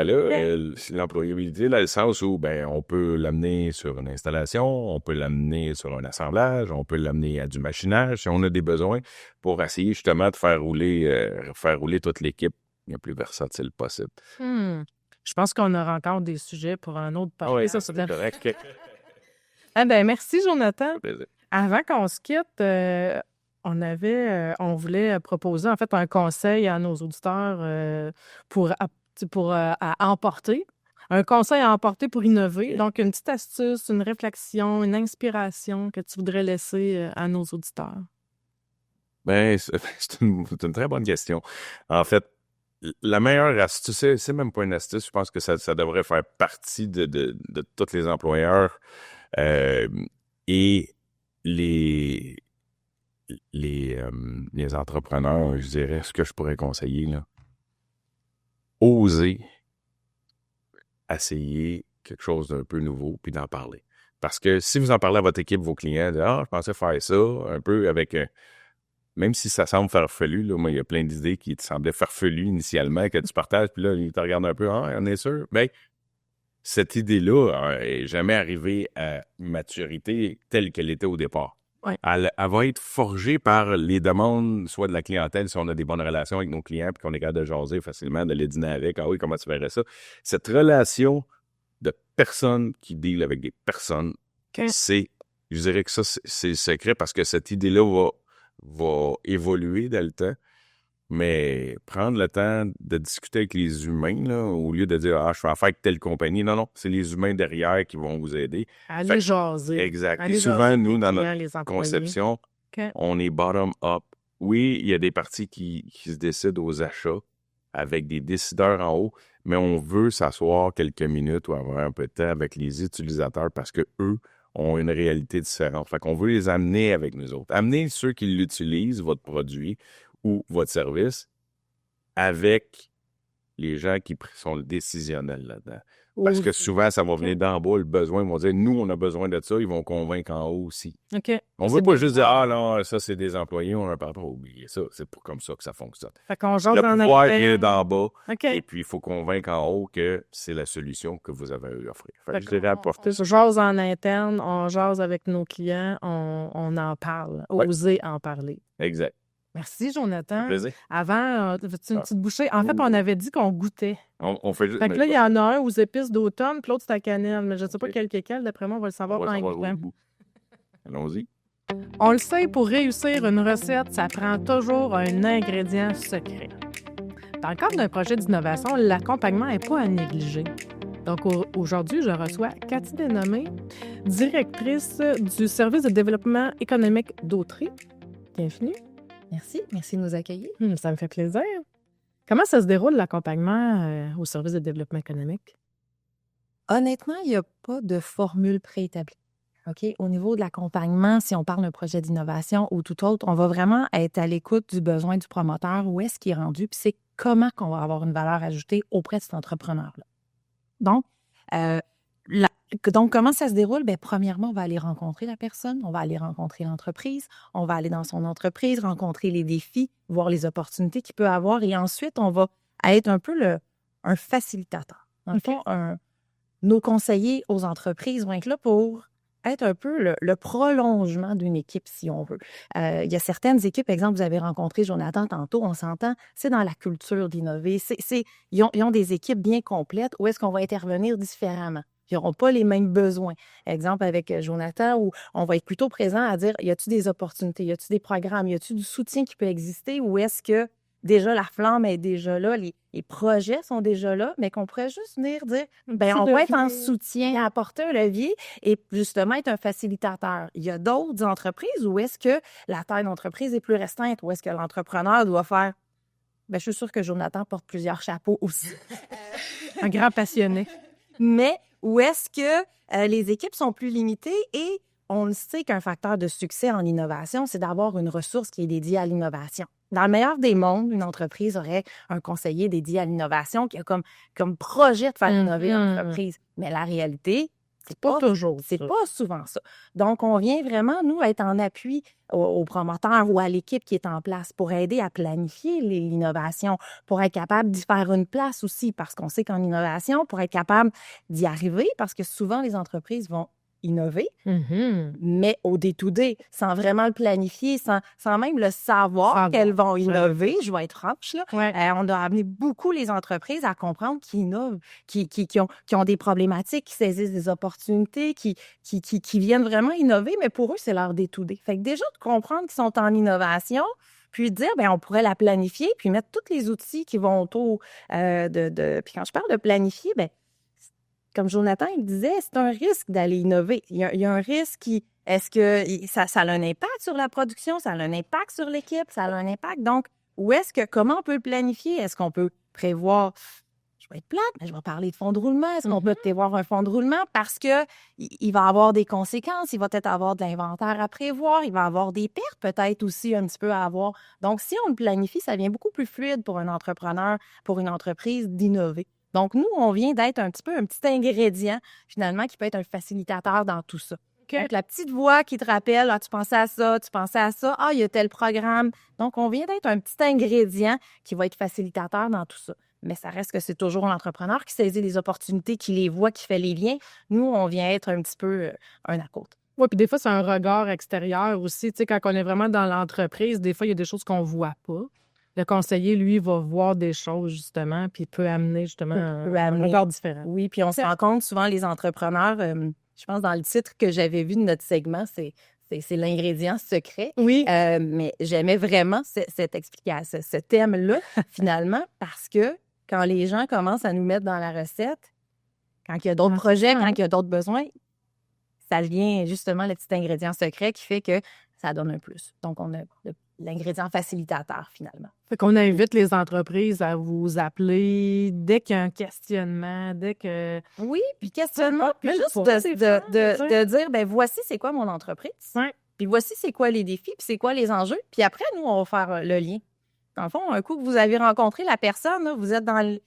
l'employabilité, dans le sens où on peut l'amener sur une installation, on peut l'amener sur un assemblage, on peut l'amener à du machinage si on a des besoins pour essayer justement de faire rouler toute l'équipe le plus versatile possible. Je pense qu'on aura encore des sujets pour un autre podcast. Oui, ça, c'est correct. Ah ben, merci, Jonathan. Ça fait plaisir. Avant qu'on se quitte, on voulait proposer en fait un conseil à nos auditeurs pour à emporter. Un conseil à emporter pour innover. Donc, une petite astuce, une réflexion, une inspiration que tu voudrais laisser à nos auditeurs. Ben, c'est une très bonne question. En fait, la meilleure astuce, c'est même pas une astuce, je pense que ça devrait faire partie de tous les employeurs et les entrepreneurs, je dirais, ce que je pourrais conseiller, là. Oser essayer quelque chose d'un peu nouveau, puis d'en parler. Parce que si vous en parlez à votre équipe, vos clients, disent, je pensais faire ça, un peu avec... même si ça semble farfelu, là, moi, il y a plein d'idées qui te semblaient farfelues initialement, que tu partages, puis là, ils te regardent un peu, on est sûr? Ben, cette idée-là est jamais arrivée à maturité telle qu'elle était au départ. Ouais. Elle va être forgée par les demandes, soit de la clientèle, si on a des bonnes relations avec nos clients, puis qu'on est capable de jaser facilement, de les dîner avec. Ah oui, comment tu verrais ça? Cette relation de personnes qui deal avec des personnes, je dirais que ça, c'est le secret parce que cette idée-là va évoluer dans le temps. Mais prendre le temps de discuter avec les humains, là, au lieu de dire « je fais affaire avec telle compagnie », non, c'est les humains derrière qui vont vous aider. Allez jaser. Exact. Allez Et souvent, jaser nous, dans clients, notre conception, Okay. on est bottom-up. Oui, il y a des parties qui se décident aux achats avec des décideurs en haut, mais on veut s'asseoir quelques minutes ou avoir un peu de temps avec les utilisateurs parce que eux ont une réalité différente. Fait qu'on veut les amener avec nous autres. Amener ceux qui l'utilisent, votre produit ou votre service, avec les gens qui sont décisionnels là-dedans. Parce que souvent, ça va venir d'en bas, le besoin. Ils vont dire, nous, on a besoin de ça. Ils vont convaincre en haut aussi. OK. On veut pas juste dire, non, ça, c'est des employés, on a un patron. Oubliez ça, c'est pas comme ça que ça fonctionne. Fait qu'on jase Le en pouvoir interne. vient d'en bas. OK. Et puis, il faut convaincre en haut que c'est la solution que vous avez à offrir. Fait que je dirais apporter ça. On jase en interne, on jase avec nos clients, on en parle. Ouais. Oser en parler. Exact. Merci, Jonathan. Plaisir. Avant, veux-tu une petite bouchée? En fait, on avait dit qu'on goûtait. On fait juste. Fait que là, il y en a un aux épices d'automne, puis l'autre, c'est à cannelle. Mais je ne sais pas quel est quel. D'après moi, on va le savoir en goûtant. Allons-y. On le sait, pour réussir une recette, ça prend toujours un ingrédient secret. Dans le cadre d'un projet d'innovation, l'accompagnement n'est pas à négliger. Donc, aujourd'hui, je reçois Cathy Dénommé, directrice du service de développement économique d'Autré. Bienvenue. Merci de nous accueillir. Ça me fait plaisir. Comment ça se déroule, l'accompagnement au service de développement économique? Honnêtement, il n'y a pas de formule préétablie. OK? Au niveau de l'accompagnement, si on parle d'un projet d'innovation ou tout autre, on va vraiment être à l'écoute du besoin du promoteur, où est-ce qu'il est rendu, puis c'est comment qu'on va avoir une valeur ajoutée auprès de cet entrepreneur-là. Donc, comment ça se déroule? Bien, premièrement, on va aller rencontrer la personne, on va aller rencontrer l'entreprise, on va aller dans son entreprise, rencontrer les défis, voir les opportunités qu'il peut avoir, et ensuite, on va être un peu un facilitateur. Dans le fond, nos conseillers aux entreprises vont être là pour être un peu le prolongement d'une équipe, si on veut. Il y a certaines équipes, par exemple, vous avez rencontré Jonathan tantôt, on s'entend, c'est dans la culture d'innover. Ils ont des équipes bien complètes où est-ce qu'on va intervenir différemment. Ils n'auront pas les mêmes besoins. Exemple, avec Jonathan, où on va être plutôt présent à dire, y a-t-il des opportunités, y a-t-il des programmes, y a-t-il du soutien qui peut exister, ou est-ce que déjà la flamme est déjà là, les projets sont déjà là, mais qu'on pourrait juste venir dire, bien, on va être en soutien, apporter un levier et justement être un facilitateur. Il y a d'autres entreprises où est-ce que la taille d'entreprise est plus restreinte, où est-ce que l'entrepreneur doit faire, bien, je suis sûre que Jonathan porte plusieurs chapeaux aussi. Un grand passionné. Mais où est-ce que les équipes sont plus limitées et on le sait qu'un facteur de succès en innovation, c'est d'avoir une ressource qui est dédiée à l'innovation. Dans le meilleur des mondes, une entreprise aurait un conseiller dédié à l'innovation qui a comme projet de faire innover l'entreprise. Mais la réalité, c'est pas toujours. C'est pas souvent ça. Donc, on vient vraiment, nous, être en appui aux promoteurs ou à l'équipe qui est en place pour aider à planifier l'innovation, pour être capable d'y faire une place aussi, parce qu'on sait qu'en innovation, pour être capable d'y arriver, parce que souvent, les entreprises vont innover, Mhm. mais au day-to-day, sans vraiment le planifier, sans même le savoir Savoir, qu'elles vont ouais. innover. Je vais être franche, là. Ouais. On a amené beaucoup les entreprises à comprendre qu'ils innovent, qui ont des problématiques, qui saisissent des opportunités, qui viennent vraiment innover, mais pour eux, c'est leur day-to-day. Fait que déjà, de comprendre qu'ils sont en innovation, puis de dire, bien, on pourrait la planifier, puis mettre tous les outils qui vont autour Puis quand je parle de planifier, bien, comme Jonathan il disait, c'est un risque d'aller innover. Il y a un risque qui... Est-ce que ça a un impact sur la production? Ça a un impact sur l'équipe? Ça a un impact? Donc, comment on peut le planifier? Est-ce qu'on peut prévoir... Je vais être plate, mais je vais parler de fonds de roulement. Est-ce qu'on peut prévoir un fonds de roulement? Parce que il va avoir des conséquences. Il va peut-être avoir de l'inventaire à prévoir. Il va avoir des pertes peut-être aussi un petit peu à avoir. Donc, si on le planifie, ça devient beaucoup plus fluide pour un entrepreneur, pour une entreprise d'innover. Donc, nous, on vient d'être un petit ingrédient, finalement, qui peut être un facilitateur dans tout ça. OK. Donc, la petite voix qui te rappelle, tu pensais à ça, il y a tel programme. Donc, on vient d'être un petit ingrédient qui va être facilitateur dans tout ça. Mais ça reste que c'est toujours l'entrepreneur qui saisit les opportunités, qui les voit, qui fait les liens. Nous, on vient être un petit peu un à côté. Oui, puis des fois, c'est un regard extérieur aussi. Tu sais, quand on est vraiment dans l'entreprise, des fois, il y a des choses qu'on ne voit pas. Le conseiller, lui, va voir des choses, justement, puis peut amener, justement, un regard différent. Oui, puis on se rend compte souvent, les entrepreneurs, je pense dans le titre que j'avais vu de notre segment, c'est l'ingrédient secret. Oui. Mais j'aimais vraiment cette explication, ce thème-là, finalement, parce que quand les gens commencent à nous mettre dans la recette, quand il y a d'autres projets, quand il y a d'autres besoins, ça devient justement le petit ingrédient secret qui fait que ça donne un plus. Donc, on a l'ingrédient facilitateur, finalement. Fait qu'on invite les entreprises à vous appeler dès qu'il y a un questionnement, dès que... Oui, puis questionnement, puis Mais juste c'est de dire, bien, voici c'est quoi mon entreprise, Ouais. puis voici c'est quoi les défis, puis c'est quoi les enjeux, puis après, nous, on va faire le lien. Dans le fond, un coup que vous avez rencontré la personne, là, vous êtes dans le...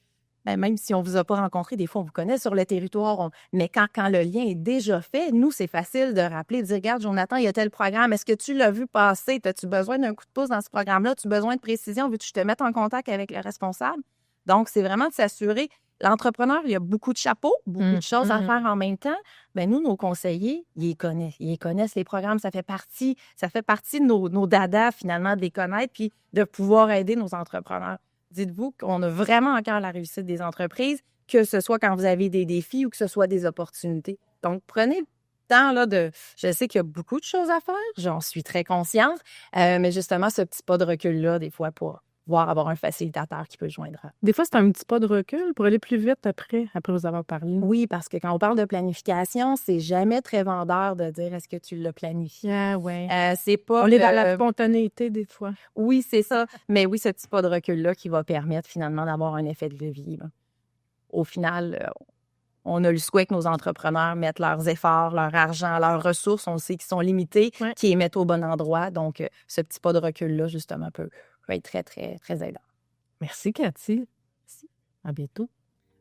Bien, même si on ne vous a pas rencontré, des fois, on vous connaît sur le territoire. Mais quand le lien est déjà fait, nous, c'est facile de rappeler, de dire, regarde, Jonathan, il y a tel programme. Est-ce que tu l'as vu passer? As-tu besoin d'un coup de pouce dans ce programme-là? As-tu besoin de précision? Veux-tu que je te mette en contact avec le responsable? Donc, c'est vraiment de s'assurer. L'entrepreneur, il y a beaucoup de chapeaux, beaucoup de choses à faire en même temps. Bien, nous, nos conseillers, ils connaissent les programmes. Ça fait partie de nos dadas, finalement, de les connaître puis de pouvoir aider nos entrepreneurs. Dites-vous qu'on a vraiment à cœur la réussite des entreprises, que ce soit quand vous avez des défis ou que ce soit des opportunités. Donc, prenez le temps là, Je sais qu'il y a beaucoup de choses à faire, j'en suis très consciente, mais justement, ce petit pas de recul-là, des fois, pour pouvoir avoir un facilitateur qui peut joindre. Des fois, c'est un petit pas de recul pour aller plus vite après vous avoir parlé. Oui, parce que quand on parle de planification, c'est jamais très vendeur de dire est-ce que tu l'as planifié. Ah ouais. C'est pas. On est dans la spontanéité des fois. Oui, c'est ça. Mais oui, ce petit pas de recul-là qui va permettre finalement d'avoir un effet de levier. Au final, on a le souhait que nos entrepreneurs mettent leurs efforts, leur argent, leurs ressources, on sait qu'ils sont limités, qu'ils les mettent au bon endroit. Donc, ce petit pas de recul-là, justement, peut être très, très, très aidant. Merci, Cathy. Merci. À bientôt.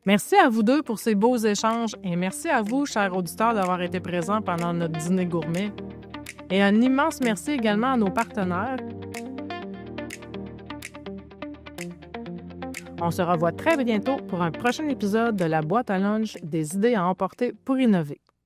Merci à vous deux pour ces beaux échanges et merci à vous, chers auditeurs, d'avoir été présents pendant notre dîner gourmet. Et un immense merci également à nos partenaires. On se revoit très bientôt pour un prochain épisode de la boîte à lunch des idées à emporter pour innover.